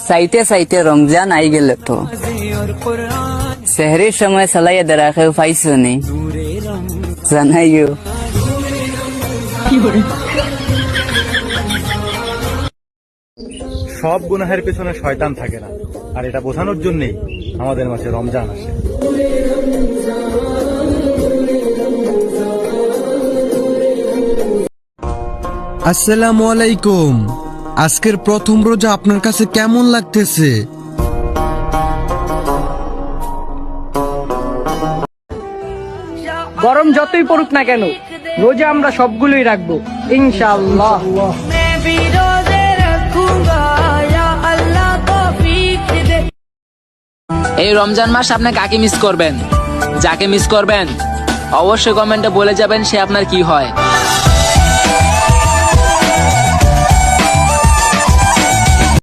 চাইতে চাইতে রমজান আই গেল তো সেহরির সময় সালাইয়া দেরাখেও পাইছো নি জানাইও। সব গুনাহের পেছনে শয়তান থাকে না, আর এটা বোঝানোর জন্যই আমাদের মাঝে রমজান আসে। আসসালামু আলাইকুম। আজকের প্রথম রোজা আপনার কাছে কেমন লাগতেছে? গরম যতই পড়ুক না কেন, রোজা আমরা সবগুলোই রাখবো ইনশাআল্লাহ। এই রমজান মাস আপনি কাকে মিস করবেন? যাকে মিস করবেন অবশ্যই কমেন্টে বলে যাবেন সে আপনার কি হয়।